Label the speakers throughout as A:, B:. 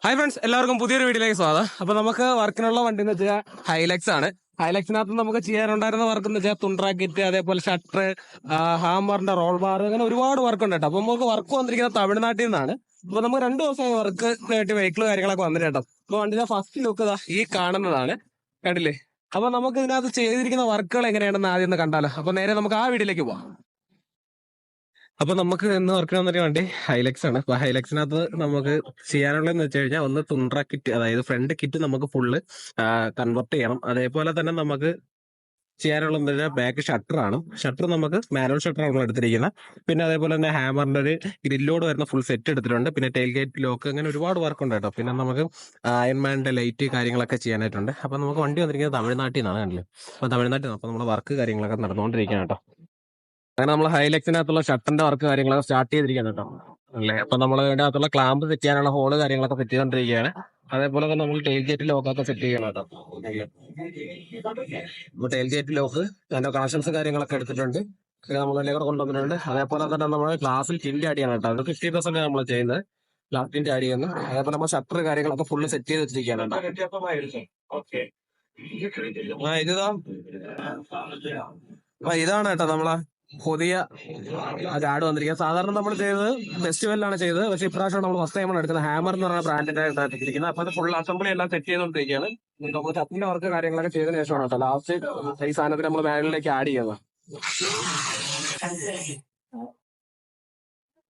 A: Hi friends, എല്ലാവർക്കും പുതിയൊരു വീഡിയോയിലേക്ക് സ്വാഗതം. അപ്പൊ നമുക്ക് വർക്കിനുള്ള വണ്ടി എന്ന് വെച്ചാൽ ഹൈലക്സ് ആണ്. ഹൈലക്സിനകത്ത് നമുക്ക് ചെയ്യാനുണ്ടായിരുന്ന വർക്ക് എന്ന് വെച്ചാൽ തുണ്ട്ര കിറ്റ്, അതേപോലെ ഷട്ടർ, ഹാമറിന്റെ റോൾ ബാർ, അങ്ങനെ ഒരുപാട് വർക്ക് ഉണ്ട് കേട്ടോ. അപ്പൊ നമുക്ക് വർക്ക് വന്നിരിക്കുന്നത് തമിഴ്നാട്ടിൽ നിന്നാണ്. അപ്പൊ നമുക്ക് 2 ദിവസം വർക്ക് വെഹിക്കിൾ കാര്യങ്ങളൊക്കെ വന്നിട്ട് കേട്ടോ. അപ്പൊ വണ്ടിയുടെ ഫസ്റ്റ് ലുക്ക് ഈ കാണുന്നതാണ്, കണ്ടില്ലേ? അപ്പൊ നമുക്ക് ഇതിനകത്ത് ചെയ്തിരിക്കുന്ന വർക്കുകൾ എങ്ങനെയാണെന്ന് ആദ്യം ഒന്ന് കണ്ടാലോ. അപ്പൊ നേരെ നമുക്ക് ആ വീഡിയോയിലേക്ക് പോവാം. അപ്പൊ നമുക്ക് എന്ന് വർക്ക് വന്നിട്ട് വേണ്ടി ഹൈലക്സ് ആണ്. അപ്പൊ ഹൈലക്സിനകത്ത് നമുക്ക് ചെയ്യാനുള്ളതെന്ന് വെച്ച് കഴിഞ്ഞാൽ ഒന്ന് തുണ്ട്ര കിറ്റ്, അതായത് ഫ്രണ്ട് കിറ്റ് നമുക്ക് ഫുള്ള് കൺവെർട്ട് ചെയ്യണം. അതേപോലെ തന്നെ നമുക്ക് ചെയ്യാനുള്ളത് വെച്ചാൽ ബാക്ക് ഷട്ടർ ആണ്. ഷട്ടർ നമുക്ക് മാനുവൽ ഷട്ടർ ആണ് എടുത്തിരിക്കുന്നത്. പിന്നെ അതേപോലെ തന്നെ ഹാമറിന്റെ ഒരു ഗ്രില്ലോട് വരുന്ന ഫുൾ സെറ്റ് എടുത്തിട്ടുണ്ട്. പിന്നെ ടെയിൽ ഗേറ്റ് ലോക്ക്, അങ്ങനെ ഒരുപാട് വർക്ക് ഉണ്ട് കേട്ടോ. പിന്നെ നമുക്ക് അയൺമാന്റെ ലൈറ്റ് കാര്യങ്ങളൊക്കെ ചെയ്യാനായിട്ടുണ്ട്. അപ്പൊ നമുക്ക് വണ്ടി വന്നിരിക്കുന്നത് തമിഴ്നാട്ടിൽ നിന്നാണ്, കണ്ടില്ലേ? അപ്പൊ തമിഴ്നാട്ടിൽ നിന്ന് അപ്പൊ നമ്മുടെ വർക്ക് കാര്യങ്ങളൊക്കെ നടന്നുകൊണ്ടിരിക്കുകയാണ് കേട്ടോ. അങ്ങനെ നമ്മൾ ഹൈലക്സിനകത്തുള്ള ഷട്ടറിന്റെ വർക്ക് കാര്യങ്ങളൊക്കെ സ്റ്റാർട്ട് ചെയ്തിരിക്കുകയാണ് കേട്ടോ. അല്ലേ? അപ്പൊ നമ്മൾ ഇതിന്റെ അകത്തുള്ള ക്ലാമ്പ് സെറ്റ് ചെയ്യാനുള്ള ഹോള് കാര്യങ്ങളൊക്കെ സെറ്റ് ചെയ്തോണ്ടിരിക്കുകയാണ്. അതേപോലെ തന്നെ നമ്മൾ ടെയിൽ ഗേറ്റ് ലോക്കൊക്കെ സെറ്റ് ചെയ്യണം കേട്ടോ. അപ്പൊ ടെയിൽ ഗേറ്റ് ലോക്ക് അതിന്റെ കണക്ഷൻസ് കാര്യങ്ങളൊക്കെ എടുത്തിട്ടുണ്ട്. നമ്മൾ ലെവർ കൊണ്ടുവന്നിട്ടുണ്ട്. അതേപോലെ തന്നെ നമ്മൾ ഗ്ലാസിൽ ടിൻഡ് ആഡ് ചെയ്യണം കേട്ടോ. അത് 50% നമ്മൾ ചെയ്യുന്നത് ഗ്ലാസ് ടിൻഡ് ആഡ് ചെയ്യുന്നു. അതേപോലെ നമ്മൾ ഷട്ടർ കാര്യങ്ങളൊക്കെ ഫുള്ള് സെറ്റ് ചെയ്ത് വെച്ചിരിക്കുകയാണ് ഇതാണ് കേട്ടോ നമ്മളെ പുതിയ ആഡ് വന്നിരിക്കുക. സാധാരണ നമ്മൾ ചെയ്തത് ഫെസ്റ്റിവലിലാണ് ചെയ്തത്. പക്ഷേ ഇപ്രാവശ്യം നമ്മൾ ഫസ്റ്റ് ടൈമാണ് എടുക്കുന്നത്. ഹാമർ എന്ന് പറഞ്ഞ ബ്രാൻഡിന്റെ ഇരിക്കുന്നത്. അപ്പൊ അത് ഫുൾ അസംബ്ലി എല്ലാം സെറ്റ് ചെയ്തുകൊണ്ടിരിക്കുകയാണ്. നമ്മൾ ചപ്പിന്റെ വർക്ക് കാര്യങ്ങളൊക്കെ ചെയ്തതിനു ശേഷമാണ് കേട്ടോ ലാസ്റ്റ് ഈ സാധനത്തിന് നമ്മൾ ബാനിലേക്ക് ആഡ് ചെയ്യുന്നത്.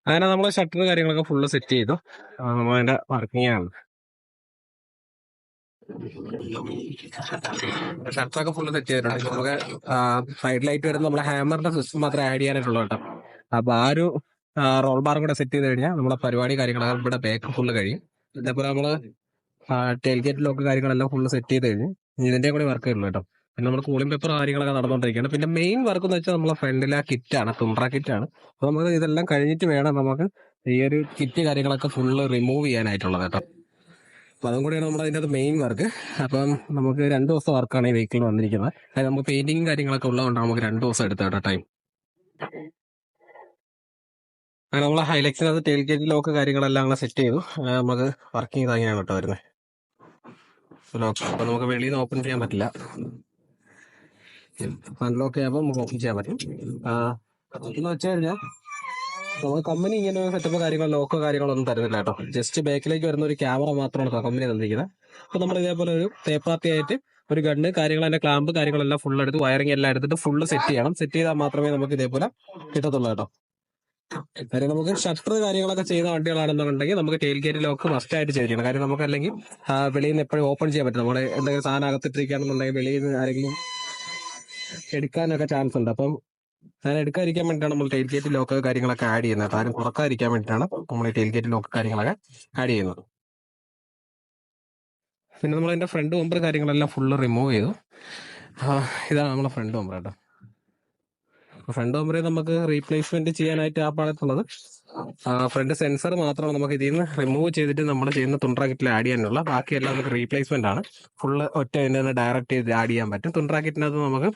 A: അങ്ങനെ നമ്മൾ ഷട്ടർ കാര്യങ്ങളൊക്കെ ഫുള്ള് സെറ്റ് ചെയ്തു. അതിന്റെ വർക്കിംഗ് ആണ്. ഷട്ടറൊക്കെ ഫുള്ള് സെറ്റ് ചെയ്തിട്ടുണ്ട്. നമുക്ക് സൈഡ് ലൈറ്റ് വരുന്ന നമ്മുടെ ഹാമറിന്റെ സിസ്റ്റം മാത്രമേ ആഡ് ചെയ്യാനായിട്ടുള്ളൂ കേട്ടോ. അപ്പൊ ആ ഒരു റോൾ ബാർ കൂടെ സെറ്റ് ചെയ്ത് കഴിഞ്ഞാൽ നമ്മളെ പരിപാടി കാര്യങ്ങളൊക്കെ ഇവിടെ ബാക്ക് ഫുള്ള് കഴിയും. ഇതേപോലെ നമ്മള് ടെയിൽ ഗേറ്റ് ലോക്ക് കാര്യങ്ങളെല്ലാം ഫുള്ള് സെറ്റ് ചെയ്ത് കഴിഞ്ഞ് ഇതിന്റെ കൂടെ വർക്ക് ചെയ്യുള്ളൂ കേട്ടോ. പിന്നെ നമ്മൾ കൂളിംഗ് പേപ്പർ കാര്യങ്ങളൊക്കെ നടന്നുകൊണ്ടിരിക്കുകയാണ്. പിന്നെ മെയിൻ വർക്ക് എന്ന് വെച്ചാൽ നമ്മളെ ഫ്രണ്ടിലെ കിറ്റാണ്, തുണ്ട്ര കിറ്റാണ്. അപ്പൊ നമുക്ക് ഇതെല്ലാം കഴിഞ്ഞിട്ട് വേണം നമുക്ക് ഈ ഒരു കിറ്റ് കാര്യങ്ങളൊക്കെ ഫുള്ള് റിമൂവ് ചെയ്യാനായിട്ടുള്ളത് കേട്ടോ. അപ്പൊ അതും കൂടിയാണ് നമ്മുടെ അതിൻ്റെ മെയിൻ വർക്ക്. അപ്പം നമുക്ക് 2 ദിവസം വർക്കാണ് ഈ വെഹിക്കിൾ വന്നിരിക്കുന്നത്. അതായത് നമുക്ക് പെയിന്റിങ്ങും കാര്യങ്ങളൊക്കെ ഉള്ളതുകൊണ്ട് നമുക്ക് 2 ദിവസം എടുത്ത കേട്ടോ ടൈം. അങ്ങനെ നമ്മൾ ഹൈലക്സിനകത്ത് ടെയിൽ ഗേറ്റ് ലോക്ക് കാര്യങ്ങളെല്ലാം അങ്ങനെ സെറ്റ് ചെയ്തു. നമുക്ക് വർക്കിംഗ് തന്നെയാണ് കേട്ടോ വരുന്നത് ലോക്ക്. അപ്പൊ നമുക്ക് വെളിയിൽ നിന്ന് ഓപ്പൺ ചെയ്യാൻ പറ്റില്ല. അൺലോക്ക് ചെയ്യുമ്പോൾ നമുക്ക് ഓപ്പൺ ചെയ്യാൻ പറ്റും. എന്ന് വെച്ച് കഴിഞ്ഞാൽ നമുക്ക് കമ്പനി ഇങ്ങനെ സെറ്റപ്പ് കാര്യങ്ങളോ ലോക്കോ കാര്യങ്ങളോ ഒന്നും തരുന്നില്ല കേട്ടോ. ജസ്റ്റ് ബാക്കിലേക്ക് വരുന്ന ഒരു ക്യാമറ മാത്രമാണ് കമ്പനി തന്നിരിക്കുന്നത്. അപ്പൊ നമ്മൾ ഇതേപോലെ ഒരു തേപ്പാർട്ടി ആയിട്ട് ഒരു ഗണ്ണ് കാര്യങ്ങൾ, അതിന്റെ ക്ലാമ്പ് കാര്യങ്ങളെല്ലാം ഫുൾ എടുത്ത് വയറിംഗ് എല്ലാം എടുത്തിട്ട് ഫുള്ള് സെറ്റ് ചെയ്യണം. സെറ്റ് ചെയ്താൽ മാത്രമേ നമുക്ക് ഇതേപോലെ കിട്ടത്തുള്ളൂ കേട്ടോ. കാര്യം നമുക്ക് ഷട്ടർ കാര്യങ്ങളൊക്കെ ചെയ്യുന്ന വണ്ടികളാണെന്നുണ്ടെങ്കിൽ നമുക്ക് ടെയിൽ ഗേറ്റ് ലോക്ക് മസ്റ്റ് ആയിട്ട് ചെയ്തിരിക്കണം. കാര്യം നമുക്ക് അല്ലെങ്കിൽ വെളിയിൽ നിന്ന് എപ്പോഴും ഓപ്പൺ ചെയ്യാൻ പറ്റും. നമ്മുടെ എന്തെങ്കിലും സാധനം അകത്തിട്ടിരിക്കുകയാണെന്നുണ്ടെങ്കിൽ വെളിയിൽ നിന്ന് ആരെങ്കിലും എടുക്കാനൊക്കെ ചാൻസ് ഉണ്ട്. അപ്പം അങ്ങനെ എടുക്കാതിരിക്കാൻ വേണ്ടിയിട്ടാണ് നമ്മൾ ടെയിൽ ഗേറ്റ് ലോക്ക് കാര്യങ്ങളൊക്കെ ആഡ് ചെയ്യുന്നത്. ആരും തുറക്കാതിരിക്കാൻ വേണ്ടിയിട്ടാണ് നമ്മൾ ഈ ടെയിൽ ഗേറ്റ് ലോക്ക് കാര്യങ്ങളൊക്കെ ആഡ് ചെയ്യുന്നത്. പിന്നെ നമ്മൾ അതിന്റെ ഫ്രണ്ട് ബമ്പർ കാര്യങ്ങളെല്ലാം ഫുള്ള് റിമൂവ് ചെയ്തു. ഇതാണ് നമ്മളെ ഫ്രണ്ട് ബമ്പർ കേട്ടോ. ഫ്രണ്ട് ബമ്പറെ നമുക്ക് റീപ്ലേസ്മെന്റ് ചെയ്യാനായിട്ട് ആ ഭാഗത്തുള്ളത് ഫ്രണ്ട് സെൻസർ മാത്രമാണ് നമുക്ക് ഇതിൽ നിന്ന് റിമൂവ് ചെയ്തിട്ട് നമ്മൾ ചെയ്യുന്ന തുണ്ട്ര കിറ്റിൽ ആഡ് ചെയ്യാനുള്ള. ബാക്കിയെല്ലാം നമുക്ക് റീപ്ലേസ്മെന്റ് ആണ്. ഫുള്ള് ഒറ്റ തന്നെ ഡയറക്റ്റ് ചെയ്ത് ആഡ് ചെയ്യാൻ പറ്റും. തുണ്ട്ര കിറ്റിനകത്ത് നമുക്ക്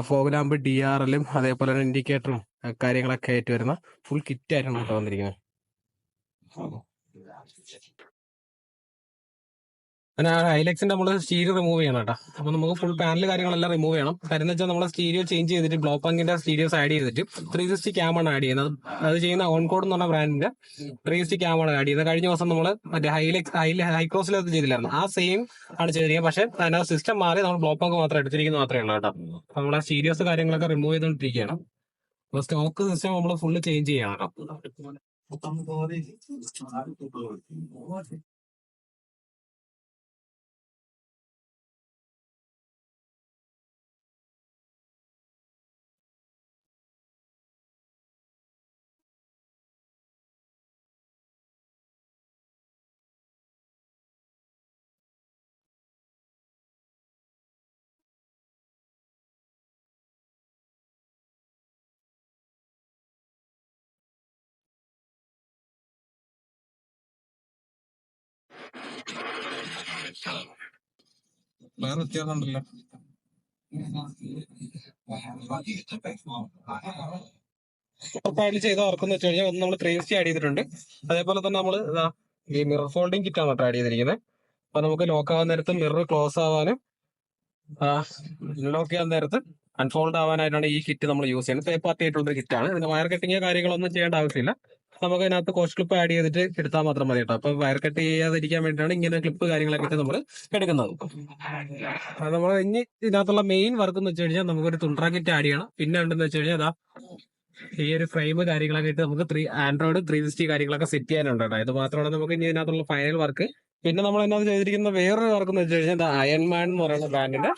A: ഫോഗ് ലാമ്പ്, DRL അതേപോലെ തന്നെ ഇൻഡിക്കേറ്ററും കാര്യങ്ങളൊക്കെ ആയിട്ട് വരുന്ന ഫുൾ കിറ്റ് ആയിട്ടാണ് നമുക്ക് വന്നിരിക്കുന്നത്. പിന്നെ ഹൈലക്സിന്റെ നമ്മൾ സ്റ്റീരിയോ റിമൂവ് ചെയ്യണം കേട്ടോ. അപ്പൊ നമുക്ക് ഫുൾ പാനൽ കാര്യങ്ങളെല്ലാം റിമൂവ് ചെയ്യണം. കാര്യം എന്ന് വെച്ചാൽ നമ്മൾ സ്റ്റീരിയോ ചേഞ്ച് ചെയ്തിട്ട് ബ്ലോപ്പാങ്കിന്റെ സ്റ്റീരിയോസ് ആഡ് ചെയ്തിട്ട് 360 ക്യാമാണ് ആഡ് ചെയ്യുന്നത്. അത് ചെയ്യുന്ന ഓൺകോഡ് എന്ന് പറഞ്ഞ ബ്രാൻഡിന്റെ 360 ക്യാമാണ് ആഡ് ചെയ്യുന്നത്. കഴിഞ്ഞ ദിവസം നമ്മൾ മറ്റേ ഹൈക്രോസിൽ അത് ചെയ്തില്ലായിരുന്നു. ആ സെയിം ആണ് ചെയ്തിരിക്കുന്നത്. പക്ഷെ അതിന്റെ സിസ്റ്റം മാറി നമ്മൾ ബ്ലോപ്പാങ്ക് മാത്രം എടുത്തിരിക്കുന്നത് മാത്രമേ ഉള്ളൂ കേട്ടോ. അപ്പൊ നമ്മളെ സ്റ്റീരിയോസ് കാര്യങ്ങളൊക്കെ റിമൂവ് ചെയ്തുകൊണ്ടിരിക്കുകയാണ്. അപ്പൊ സ്റ്റോക്ക് സിസ്റ്റം നമ്മൾ ഫുള്ള് ചേഞ്ച് ചെയ്യണം കേട്ടോ. വേറെ വ്യത്യാസം ഉണ്ടല്ലോ. ചെയ്ത വർക്ക് എന്ന് വെച്ച് കഴിഞ്ഞാൽ ഒന്ന് നമ്മൾ 360 ആഡ് ചെയ്തിട്ടുണ്ട്. അതേപോലെ തന്നെ നമ്മൾ ഈ മിറർ ഫോൾഡിംഗ് കിറ്റാണ് കേട്ടോ ആഡ് ചെയ്തിരിക്കുന്നത്. അപ്പൊ നമുക്ക് ലോക്ക് ആവാൻ നേരത്ത് മിറർ ക്ലോസ് ആവാനും ലോക്ക് ചെയ്യാൻ നേരത്ത് അൺഫോൾഡ് ആവാനായിട്ടാണ് ഈ കിറ്റ് നമ്മൾ യൂസ് ചെയ്യുന്നത്. തേർഡ് പാർട്ടി ആയിട്ടുള്ള കിറ്റാണ്. ഇതിന് വയർ കട്ടിങ് കാര്യങ്ങളൊന്നും ചെയ്യേണ്ട ആവശ്യമില്ല. നമുക്ക് അതിനകത്ത് കോസ്റ്റ് ക്ലിപ്പ് ആഡ് ചെയ്തിട്ട് എടുത്താൽ മാത്രം മതി കേട്ടോ. അപ്പൊ വയർ കട്ട് ചെയ്യാതിരിക്കാൻ വേണ്ടിയിട്ടാണ് ഇങ്ങനെ ക്ലിപ്പ് കാര്യങ്ങളൊക്കെ നമ്മൾ എടുക്കുന്നത്. അത് നമ്മൾ ഇനി ഇതിനകത്തുള്ള മെയിൻ വർക്ക് എന്ന് വെച്ച് കഴിഞ്ഞാൽ നമുക്കൊരു തുണ്ട്ര കിറ്റ് ആഡ് ചെയ്യണം. പിന്നെ ഉണ്ടെന്ന് വെച്ച് കഴിഞ്ഞാൽ അതാ ഈ ഒരു ഫ്രെയിം കാര്യങ്ങളൊക്കെ ഇട്ട് നമുക്ക് ആൻഡ്രോയിഡ് 360 കാര്യങ്ങളൊക്കെ സെറ്റ് ചെയ്യാനുണ്ട് കേട്ടോ. ഇത് മാത്രമാണ് നമുക്ക് ഇനി ഇതിനകത്തുള്ള ഫൈനൽ വർക്ക്. പിന്നെ നമ്മൾ അതിനകത്ത് ചെയ്തിരിക്കുന്ന വേറൊരു വർക്ക് എന്ന് വെച്ച് കഴിഞ്ഞാൽ അയൺമാൻ എന്ന് പറയുന്ന ബ്രാൻഡിന്റെ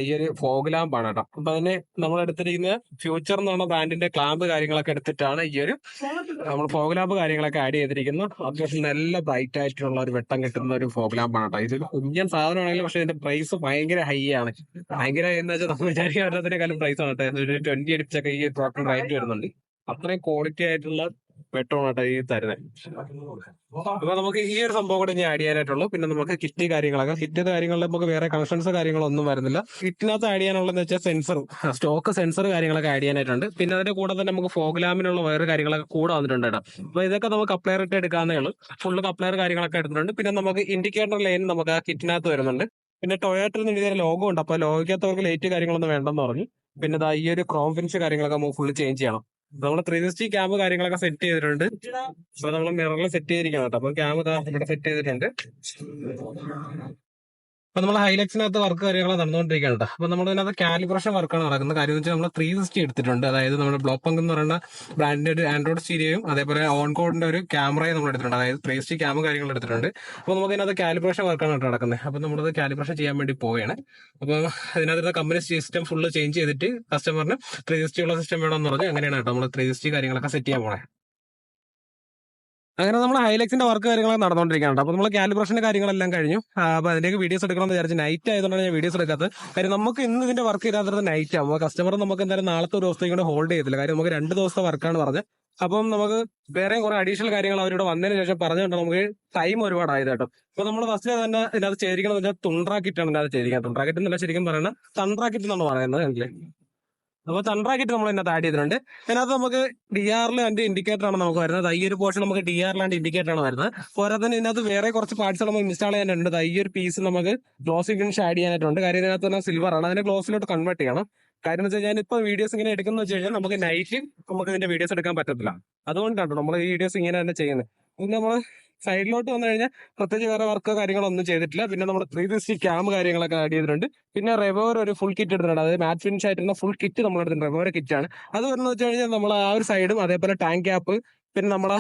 A: ഈ ഒരു ഫോഗ് ലാമ്പ് ആണ് കേട്ടോ. അപ്പൊ അതിന് നമ്മൾ എടുത്തിരിക്കുന്ന ഫ്യൂച്ചർ എന്ന് പറഞ്ഞ ബ്രാൻഡിന്റെ ക്ലാമ്പ് കാര്യങ്ങളൊക്കെ എടുത്തിട്ടാണ് ഈ ഒരു നമ്മൾ ഫോഗ് ലാമ്പ് കാര്യങ്ങളൊക്കെ ആഡ് ചെയ്തിരിക്കുന്നു. അത്യാവശ്യം നല്ല ബ്രൈറ്റ് ആയിട്ടുള്ള ഒരു വെട്ടം കിട്ടുന്ന ഒരു ഫോഗ് ലാമ്പ് ആണ് കേട്ടോ. ഇത് കുഞ്ഞൻ സാധനമാണെങ്കിലും പക്ഷെ ഇതിന്റെ പ്രൈസ് ഭയങ്കര ഹൈ ആണ്. ഭയങ്കര എന്ന് വെച്ചാൽ നമ്മൾ വിചാരിക്കാൻ പറ്റാത്തതിനേക്കാളും പ്രൈസ് ആണ് കേട്ടോ. ഒരു 20 അടിച്ചൊക്കെ ഈ പ്രോഡക്റ്റ് റേറ്റ് വരുന്നുണ്ട്. അത്രയും ക്വാളിറ്റി ആയിട്ടുള്ള വെട്ടമാണ് കേട്ടോ ഈ തരുന്നത്. അപ്പൊ നമുക്ക് ഈ ഒരു സംഭവം കൂടെ ഇനി ആഡ് ചെയ്യാനായിട്ടുള്ളൂ. പിന്നെ നമുക്ക് കിറ്റ് കാര്യങ്ങളൊക്കെ കാര്യങ്ങളിൽ നമുക്ക് വേറെ കണക്ഷൻസ് കാര്യങ്ങളൊന്നും വരുന്നില്ല. കിറ്റിനകത്ത് ആഡ് ചെയ്യാനുള്ളതെന്ന് വെച്ചാൽ സെൻസർ, സ്റ്റോക്ക് സെൻസർ കാര്യങ്ങളൊക്കെ ആഡ് ചെയ്യാനായിട്ടുണ്ട്. പിന്നെ അതിന്റെ കൂടെ തന്നെ നമുക്ക് ഫോഗ് ലാമ്പിനുള്ള വേറെ കാര്യങ്ങളൊക്കെ കൂടെ വന്നിട്ടുണ്ട് കേട്ടോ. അപ്പൊ ഇതൊക്കെ നമുക്ക് അപ്ലയർ ഇട്ട് എടുക്കാവുന്നേ ഉള്ളൂ. ഫുള്ള് അപ്ലയർ കാര്യങ്ങളൊക്കെ എടുത്തിട്ടുണ്ട്. പിന്നെ നമുക്ക് ഇൻഡിക്കേറ്റർ ലൈൻ നമുക്ക് ആ കിറ്റിനകത്ത് വരുന്നുണ്ട്. പിന്നെ ടൊയോട്ടയിൽ നിന്ന് ഇതിന്റെ ലോഗോ ഉണ്ട്. അപ്പൊ ലോഗോക്കകത്തവർക്ക് ലൈറ്റ് കാര്യങ്ങളൊന്നും വേണ്ടെന്ന് പറഞ്ഞു. പിന്നെ ഈ ഒരു ക്രോം ഫിനിഷ് കാര്യങ്ങളൊക്കെ നമുക്ക് ഫുള്ള് ചേഞ്ച് ചെയ്യണം. നമ്മൾ 360 ക്യാമ് കാര്യങ്ങളൊക്കെ സെറ്റ് ചെയ്തിട്ടുണ്ട്. അപ്പൊ നമ്മൾ മിററിൽ സെറ്റ് ചെയ്തിരിക്കണം കേട്ടോ. അപ്പൊ ക്യാമ് ഇവിടെ സെറ്റ് ചെയ്തിട്ടുണ്ട്. അപ്പൊ നമ്മൾ ഹൈലക്സിനകത്ത് വർക്ക് കാര്യങ്ങൾ നടന്നുകൊണ്ടിരിക്കുകയാണ് കേട്ടോ. അപ്പൊ നമ്മൾ ഇതിനകത്ത് കാലിബ്രേഷൻ വർക്കാണ് നടക്കുന്നത്. കാര്യം വെച്ചാൽ നമ്മൾ 360 എടുത്തിട്ടുണ്ട്. അതായത് നമ്മുടെ ബ്ലോപ്പങ്ക് എന്ന് പറയുന്ന ബ്രാൻഡിന്റെ ഒരു ആൻഡ്രോയിഡ് സ്റ്റീരിയോയും അതേപോലെ ഓൺകോഡിന്റെ ഒരു ക്യാമറയും നമ്മൾ എടുത്തിട്ടുണ്ട്. അതായത് 360 ക്യാമ കാര്യങ്ങൾ എടുത്തിട്ടുണ്ട്. അപ്പൊ നമുക്ക് ഇതിനകത്ത് കാലിബ്രേഷൻ വർക്കാണ് കേട്ടോ നടക്കുന്നത്. അപ്പൊ നമ്മളത് കാലിബ്രേഷൻ ചെയ്യാൻ വേണ്ടി പോവുകയാണ്. അപ്പൊ അതിനകത്ത് കമ്പനി സിസ്റ്റം ഫുള്ള് ചേഞ്ച് ചെയ്തിട്ട് കസ്റ്റമറിന് 360 ഉള്ള സിസ്റ്റം വേണമെന്ന് പറഞ്ഞു. അങ്ങനെയാണ് കേട്ടോ നമ്മൾ 360 കാര്യങ്ങളൊക്കെ സെറ്റ് ചെയ്യാൻ പോണേ. അങ്ങനെ നമ്മൾ ഹൈലക്സിന്റെ വർക്ക് കാര്യങ്ങളൊക്കെ നടന്നുകൊണ്ടിരിക്കുകയാണ്. അപ്പൊ നമ്മൾ കാലിബ്രേഷന്റെ കാര്യങ്ങളെല്ലാം കഴിഞ്ഞു. അപ്പൊ അതിലേക്ക് വീഡിയോസ് എടുക്കണമെന്ന് വിചാരിച്ചു. നൈറ്റ് ആയതുകൊണ്ടാണ് ഞാൻ വീഡിയോസ് എടുക്കാത്തത്. കാര്യം നമുക്ക് ഇന്ന് ഇതിന്റെ വർക്ക് ചെയ്താൽ നൈറ്റ് ആവും. കസ്റ്റമർ നമുക്ക് എന്തായാലും നാളത്തെ ഒരു ദിവസത്തേക്ക് കൂടെ ഹോൾഡ് ചെയ്തില്ല. കാര്യം നമുക്ക് 2 ദിവസത്തെ വർക്കാണ് പറഞ്ഞത്. അപ്പം നമുക്ക് വേറെ കുറെ അഡീഷണൽ കാര്യങ്ങൾ അവരോട് വന്നതിന് ശേഷം പറഞ്ഞുകൊണ്ട് നമുക്ക് ടൈം ഒരുപാടായത് കേട്ടോ. അപ്പൊ നമ്മൾ ഫസ്റ്റ് തന്നെ ഇതിനകത്ത് ചെയ്തിരിക്കുന്നത് വെച്ചാൽ തുണ്ട്ര കിറ്റാണ് ഇതിനകത്ത് ചെയ്തിരിക്കുന്നത്. തുണ്ട്ര കിറ്റ് എന്നല്ല ശരിക്കും പറയുന്നത് തണ്ട്ര കിറ്റ് എന്നാണ് പറയുന്നത് എങ്കിൽ. അപ്പൊ തണ്ട്ര കിറ്റ് നമ്മൾ ഇതിനകത്ത് ആഡ് ചെയ്തിട്ടുണ്ട്. അതിനകത്ത് നമുക്ക് DRL അതിന്റെ ഇൻഡിക്കേറ്റർ ആണ് നമുക്ക് വരുന്നത്. ഈ ഒരു പോർഷൻ നമുക്ക് DRL ആൻഡ് ഇൻഡിക്കേറ്റർ ആണ് വരുന്നത്. പോരാത്തന്നെ ഇതിനകത്ത് വേറെ കുറച്ച് പാർട്സ് നമുക്ക് ഇൻസ്റ്റാൾ ചെയ്യാനുണ്ട്. ഈ ഒരു പീസ് നമുക്ക് ഗ്ലോസി ഫിനിഷ് ആഡ് ചെയ്യാനായിട്ടുണ്ട്. കാര്യം ഇതിനകത്ത് തന്നെ സിൽവർ ആണ്. അതിനെ ഗ്ലോസിലോട്ട് കൺവേർട്ട് ചെയ്യണം. കാര്യം എന്ന് വെച്ചാൽ ഞാനിപ്പോ വീഡിയോസ് ഇങ്ങനെ എടുക്കുന്ന വെച്ച് കഴിഞ്ഞാൽ നമുക്ക് നൈറ്റ് നമുക്ക് ഇതിന്റെ വീഡിയോസ് എടുക്കാൻ പറ്റത്തില്ല. അതുകൊണ്ടാണ് നമ്മൾ ഈ വീഡിയോസ് ഇങ്ങനെ തന്നെ ചെയ്യുന്നത്. പിന്നെ നമ്മൾ സൈഡിലോട്ട് വന്നു കഴിഞ്ഞാൽ പ്രത്യേകിച്ച് വേറെ വർക്കോ കാര്യങ്ങളോ ഒന്നും ചെയ്തിട്ടില്ല. പിന്നെ നമ്മൾ 360 ക്യാം കാര്യങ്ങളൊക്കെ ആഡ് ചെയ്തിട്ടുണ്ട്. പിന്നെ റെവോർ ഒരു ഫുൾ കിറ്റ് എടുത്തിട്ടുണ്ട്. അതായത് മാറ്റ് ഫിനിഷ് ആയിട്ടുള്ള ഫുൾ കിറ്റ് നമ്മൾ എടുത്തിട്ടുണ്ട്. റെവോർ കിറ്റാണ് അത് വരുന്നത് വെച്ച് കഴിഞ്ഞാൽ നമ്മൾ ആ ഒരു സൈഡും അതേപോലെ ടാങ്ക് ക്യാപ്പ് പിന്നെ നമ്മളെ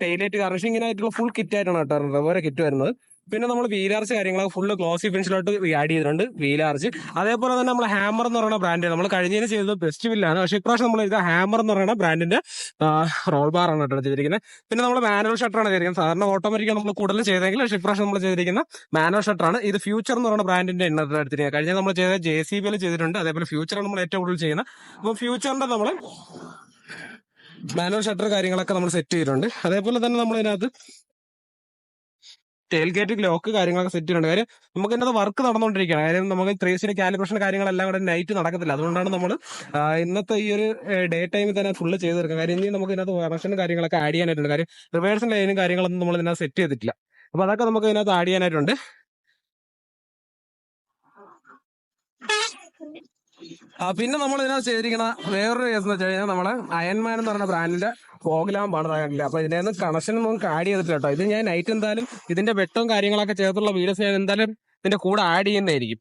A: ടൈലൈറ്റ് ഗാർണിഷിംഗ് ആയിട്ടുള്ള ഫുൾ കിറ്റ് ആയിട്ടാണ് കേട്ടോ റെവോർ കിറ്റ് വരുന്നത്. പിന്നെ നമ്മൾ വീലാർച്ച് കാര്യങ്ങളൊക്കെ ഫുള്ള് ഗ്ലോസി ഫിനിഷിലോട്ട് ആഡ് ചെയ്തിട്ടുണ്ട്. വീലാർച്ച് അതേപോലെ തന്നെ നമ്മൾ ഹാമർ എന്ന് പറയുന്ന ബ്രാൻഡ് നമ്മൾ കഴിഞ്ഞതിന് ചെയ്തത് ബെസ്റ്റ് വില്ലാണ്. പക്ഷേ ഇപ്രാവശ്യം നമ്മൾ ഇത് ഹാമർ എന്ന് പറയുന്ന ബ്രാൻഡിന്റെ റോൾ ബാർ ആണ് കേട്ടോ ചെയ്തിരിക്കുന്നത്. പിന്നെ നമ്മൾ മാനുവൽ ഷട്ടറാണ് ചെയ്തിരിക്കുന്നത്. സാധാരണ ഓട്ടോമാറ്റിക്കാണ് നമ്മൾ കൂടുതൽ ചെയ്തെങ്കിൽ പക്ഷേ ഇപ്രാവശ്യം നമ്മൾ ചെയ്തിരിക്കുന്ന മാനുവൽ ഷട്ടറാണ്. ഇത് ഫ്യൂച്ചർ എന്ന് പറയുന്ന ബ്രാൻഡിന്റെ എണ്ണത്തിൽ എടുത്തിരിക്കുന്നത്. കഴിഞ്ഞ നമ്മൾ ചെയ്ത JCBയിൽ ചെയ്തിട്ടുണ്ട്. അതേപോലെ ഫ്യൂച്ചറാണ് നമ്മൾ ഏറ്റവും കൂടുതൽ ചെയ്യുന്നത്. അപ്പോൾ ഫ്യൂച്ചറിന്റെ നമ്മൾ മാനുവൽ ഷട്ടർ കാര്യങ്ങളൊക്കെ നമ്മൾ സെറ്റ് ചെയ്തിട്ടുണ്ട്. അതേപോലെ തന്നെ നമ്മൾ ഇതിനകത്ത് ടെയിൽ ഗേറ്റ് ലോക്ക് കാര്യങ്ങളൊക്കെ സെറ്റ് ചെയ്യുന്നുണ്ട്. കാര്യം നമുക്ക് ഇതിനകത്ത് വർക്ക് നടന്നുകൊണ്ടിരിക്കുകയാണ്. കാര്യം നമുക്ക് 360 കാലിബ്രേഷൻ കാര്യങ്ങളെല്ലാം കൂടെ നൈറ്റ് നടക്കത്തില്ല. അതുകൊണ്ടാണ് നമ്മൾ ഇന്നത്തെ ഈ ഒരു ഡേ ടൈമിൽ തന്നെ ഫുള്ള് ചെയ്ത് തീർക്കുക. കാര്യം ഇനി നമുക്ക് ഇതിനകത്ത് കണക്ഷനും കാര്യങ്ങളൊക്കെ ആഡ് ചെയ്യാനായിട്ടുണ്ട്. കാര്യം റിവേഴ്സൽ ലൈനും കാര്യങ്ങളൊന്നും നമ്മൾ ഇതിനകത്ത് സെറ്റ് ചെയ്തിട്ടില്ല. അപ്പൊ അതൊക്കെ നമുക്ക് ഇതിനകത്ത് ആഡ് ചെയ്യാനായിട്ടുണ്ട്. പിന്നെ നമ്മൾ ഇതിനകത്ത് ചെയ്തിരിക്കുന്ന വേറൊരു കേസ് എന്ന് വെച്ച് കഴിഞ്ഞാൽ നമ്മള് അയൺമാൻ എന്ന് പറയുന്ന ബ്രാൻഡിന്റെ ഫോഗ് ലാമ്പാണ് തകർക്കില്ല. അപ്പൊ ഇതിനകത്ത് കണക്ഷൻ നമുക്ക് ആഡ് ചെയ്തിട്ടില്ല കേട്ടോ. ഇത് ഞാൻ നൈറ്റ് എന്തായാലും ഇതിന്റെ വെട്ടവും കാര്യങ്ങളൊക്കെ ചേർത്തുള്ള വീഡിയോസ് ഞാൻ എന്തായാലും ഇതിന്റെ കൂടെ ആഡ് ചെയ്യുന്നതായിരിക്കും.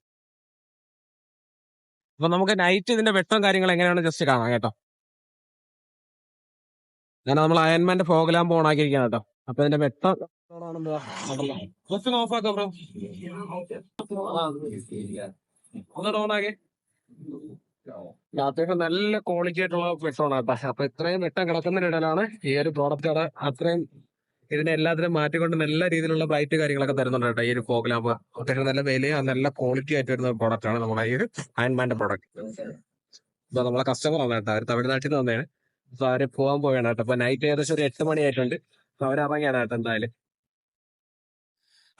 A: അപ്പൊ നമുക്ക് നൈറ്റ് ഇതിന്റെ വെട്ടവും കാര്യങ്ങൾ എങ്ങനെയാണ് ജസ്റ്റ് കാണാം കേട്ടോ. ഞാൻ നമ്മൾ അയൺമാന്റെ ഫോഗ് ലാമ്പ് ഓൺ ആക്കിയിരിക്കുകയാണ് കേട്ടോ. അപ്പൊ ഇതിന്റെ വെട്ടം ജസ്റ്റ് ഓഫ് ആക്കാം ബ്രോ. ഒന്ന് ഓൺ ആക്കി. അത്യാവശ്യം നല്ല ക്വാളിറ്റി ആയിട്ടുള്ള വെട്ടമാണ് കേട്ടോ. അപ്പൊ ഇത്രയും വെട്ടം കിടക്കുന്നതിനിടയിലാണ് ഈ ഒരു പ്രോഡക്റ്റ് അവിടെ അത്രയും ഇതിനെ എല്ലാത്തിനും മാറ്റിക്കൊണ്ട് നല്ല രീതിയിലുള്ള ബ്രൈറ്റ് കാര്യങ്ങളൊക്കെ തരുന്നുണ്ട് കേട്ടോ. ഈ ഒരു ഫോഗ് ലാമ്പ് അത്യാവശ്യം നല്ല വിലയും നല്ല ക്വാളിറ്റി ആയിട്ട് വരുന്ന പ്രോഡക്റ്റ് ആണ് നമ്മുടെ ഈ ഒരു അയൺമാന്റെ പ്രോഡക്റ്റ്. ഇപ്പൊ നമ്മളെ കസ്റ്റമർ ആണ് കേട്ടോ. അവർ തമിഴ്നാട്ടിൽ നിന്ന് വന്നതാണ്. അപ്പൊ അവര് പോകാൻ പോവുകയാണ് കേട്ടോ. അപ്പൊ നൈറ്റ് ഏകദേശം ഒരു 8 മണി ആയിട്ടുണ്ട്. അപ്പൊ അവരിറങ്ങിയാണ് കേട്ടോ എന്തായാലും.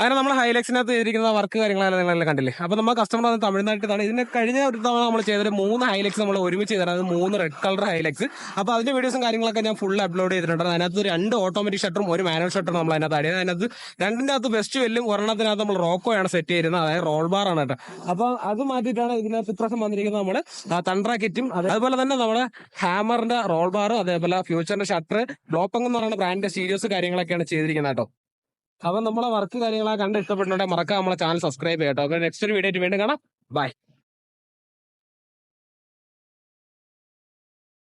A: അങ്ങനെ നമ്മൾ ഹൈലക്സിനകത്ത് ചെയ്തിരിക്കുന്ന വർക്ക് കാര്യങ്ങളെല്ലാം നിങ്ങളെല്ലാം കണ്ടില്ലേ. അപ്പോൾ നമ്മൾ കസ്റ്റമർ അത് തമിഴ്നാട്ടിലാണ്. ഇതിന് കഴിഞ്ഞ ഒരു തവണ നമ്മൾ ചെയ്തൊരു 3 ഹൈലക്സ് നമ്മൾ ഒരുമിച്ച് ചെയ്തിട്ടുണ്ട്. അത് 3 റെഡ് കളർ ഹൈലക്സ്. അപ്പോൾ അതിന്റെ വീഡിയോസും കാര്യങ്ങളൊക്കെ ഞാൻ ഫുൾ അപ്ലോഡ് ചെയ്തിട്ടുണ്ട്. അതിനകത്ത് 2 ഓട്ടോമാറ്റിക് ഷട്ടറും ഒരു മാനുവൽ ഷട്ടറും നമ്മൾ അതിനകത്ത് ആഡ് ചെയ്ത്. അതിനകത്ത് രണ്ടിൻ്റെ അകത്ത് ബെസ്റ്റ് വെല്ലും ഒരെണ്ണത്തിനകത്ത് നമ്മൾ റോക്കോയാണ് സെറ്റ് ചെയ്യുന്നത്, അതായത് റോൾ ബാർ ആണ് കേട്ടോ. അപ്പോൾ അത് മാറ്റിയിട്ടാണ് ഇതിനകത്ത് ഇപ്രാവശ്യം വന്നിരിക്കുന്നത് നമ്മൾ തണ്ട്ര കിറ്റും അതുപോലെ തന്നെ നമ്മുടെ ഹാമറിന്റെ റോൾ ബാറും അതേപോലെ ഫ്യൂച്ചറിന്റെ ഷട്ടർ ബ്ലോപ്പങ് എന്ന് പറയുന്ന ബ്രാൻഡിന്റെ സ്റ്റീരിയോസ് കാര്യങ്ങളൊക്കെയാണ് ചെയ്തിരിക്കുന്നത് കേട്ടോ. അപ്പൊ നമ്മളെ വർക്ക് കാര്യങ്ങളൊക്കെ കണ്ട് ഇഷ്ടപ്പെട്ടുണ്ടെങ്കിൽ മറക്കാം നമ്മളെ ചാനൽ സബ്സ്ക്രൈബ് ചെയ്യട്ടോ. നെക്സ്റ്റ് ഒരു വീഡിയോ ആയിട്ട് വീണ്ടും കാണാം. ബൈ.